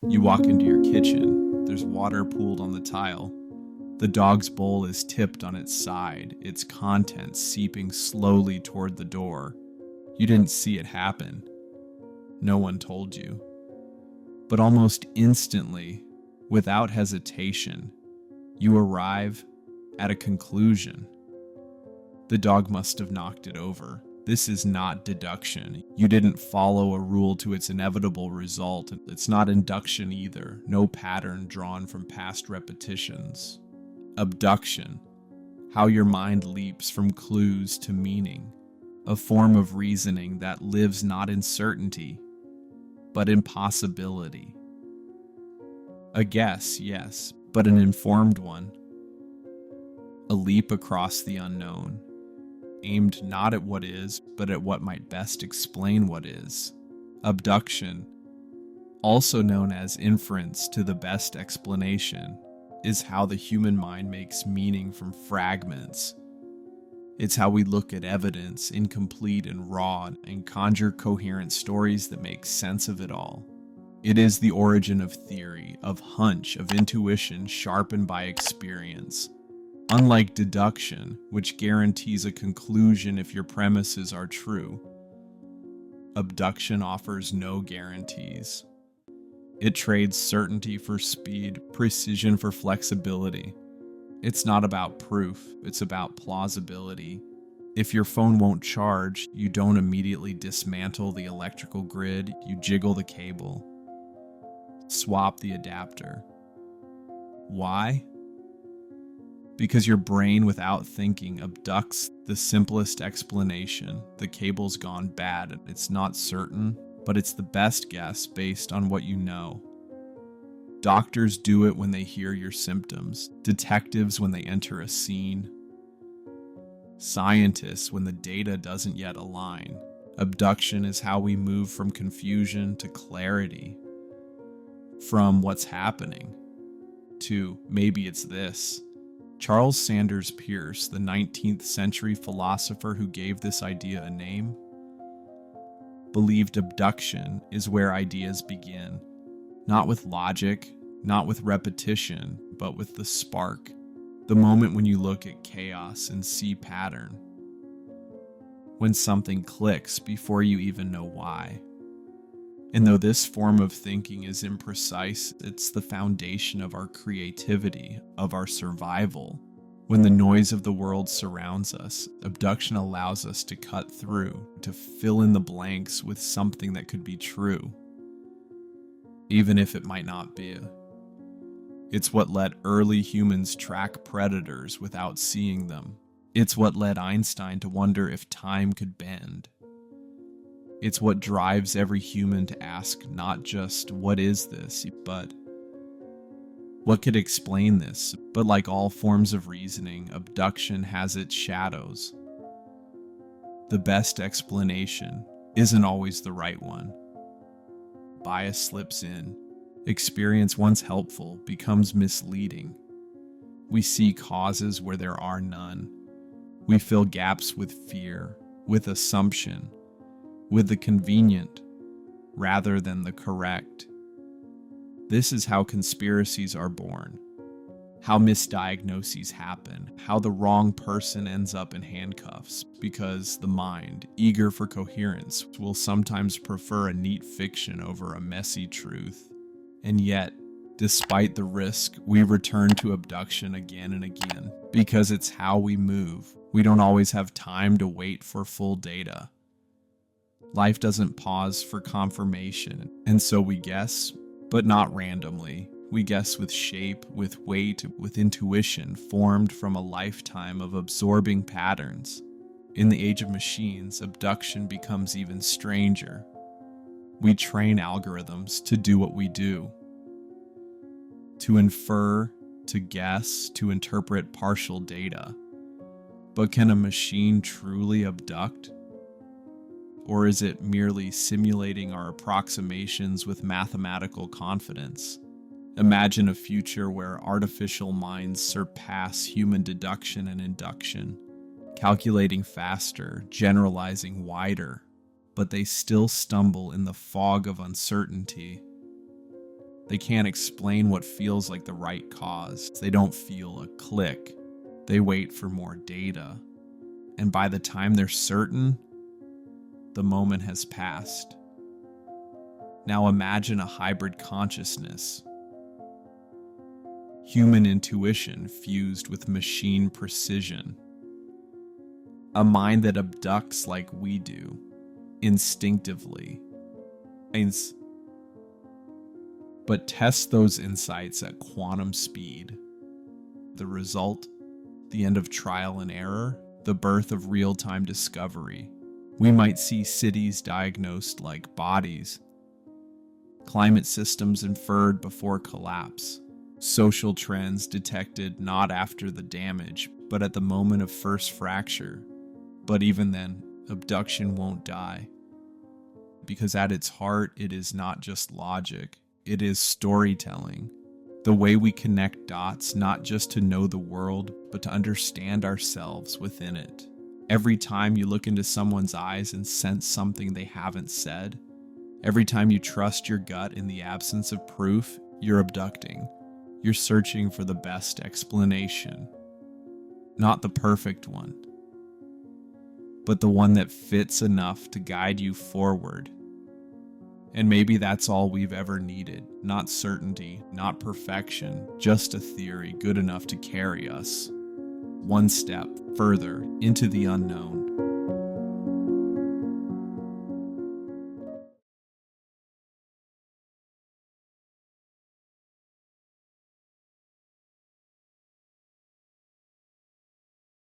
You walk into your kitchen, there's water pooled on the tile. The dog's bowl is tipped on its side, its contents seeping slowly toward the door. You didn't see it happen. No one told you. But almost instantly, without hesitation, you arrive at a conclusion. The dog must have knocked it over. This is not deduction. You didn't follow a rule to its inevitable result. It's not induction either. No pattern drawn from past repetitions. Abduction. How your mind leaps from clues to meaning. A form of reasoning that lives not in certainty, but in possibility. A guess, yes, but an informed one. A leap across the unknown, aimed not at what is, but at what might best explain what is. Abduction, also known as inference to the best explanation, is how the human mind makes meaning from fragments. It's how we look at evidence, incomplete and raw, and conjure coherent stories that make sense of it all. It is the origin of theory, of hunch, of intuition sharpened by experience. Unlike deduction, which guarantees a conclusion if your premises are true, abduction offers no guarantees. It trades certainty for speed, precision for flexibility. It's not about proof, it's about plausibility. If your phone won't charge, you don't immediately dismantle the electrical grid, you jiggle the cable. Swap the adapter. Why? Because your brain, without thinking, abducts the simplest explanation. The cable's gone bad. It's not certain, but it's the best guess based on what you know. Doctors do it when they hear your symptoms. Detectives when they enter a scene. Scientists when the data doesn't yet align. Abduction is how we move from confusion to clarity. From what's happening to maybe it's this. Charles Sanders Peirce, the 19th century philosopher who gave this idea a name, believed abduction is where ideas begin, not with logic, not with repetition, but with the spark, the moment when you look at chaos and see pattern, when something clicks before you even know why. And though this form of thinking is imprecise, it's the foundation of our creativity, of our survival. When the noise of the world surrounds us, abduction allows us to cut through, to fill in the blanks with something that could be true, even if it might not be. It's what let early humans track predators without seeing them. It's what led Einstein to wonder if time could bend. It's what drives every human to ask not just, what is this, but what could explain this? But like all forms of reasoning, abduction has its shadows. The best explanation isn't always the right one. Bias slips in. Experience, once helpful, becomes misleading. We see causes where there are none. We fill gaps with fear, with assumption, with the convenient rather than the correct. This is how conspiracies are born, how misdiagnoses happen, how the wrong person ends up in handcuffs, because the mind, eager for coherence, will sometimes prefer a neat fiction over a messy truth. And yet, despite the risk, we return to abduction again and again, because it's how we move. We don't always have time to wait for full data. Life doesn't pause for confirmation, and so we guess, but not randomly. We guess with shape, with weight, with intuition formed from a lifetime of absorbing patterns. In the age of machines, abduction becomes even stranger. We train algorithms to do what we do. To infer, to guess, to interpret partial data. But can a machine truly abduct? Or is it merely simulating our approximations with mathematical confidence? Imagine a future where artificial minds surpass human deduction and induction, calculating faster, generalizing wider, but they still stumble in the fog of uncertainty. They can't explain what feels like the right cause. They don't feel a click. They wait for more data. And by the time they're certain, the moment has passed. Now imagine a hybrid consciousness. Human intuition fused with machine precision. A mind that abducts like we do, instinctively. But test those insights at quantum speed. The result? The end of trial and error, the birth of real-time discovery. We might see cities diagnosed like bodies, climate systems inferred before collapse, social trends detected not after the damage, but at the moment of first fracture. But even then, abduction won't die. Because at its heart, it is not just logic, it is storytelling. The way we connect dots, not just to know the world, but to understand ourselves within it. Every time you look into someone's eyes and sense something they haven't said, every time you trust your gut in the absence of proof, you're abducting. You're searching for the best explanation. Not the perfect one, but the one that fits enough to guide you forward. And maybe that's all we've ever needed. Not certainty, not perfection, just a theory good enough to carry us one step further into the unknown.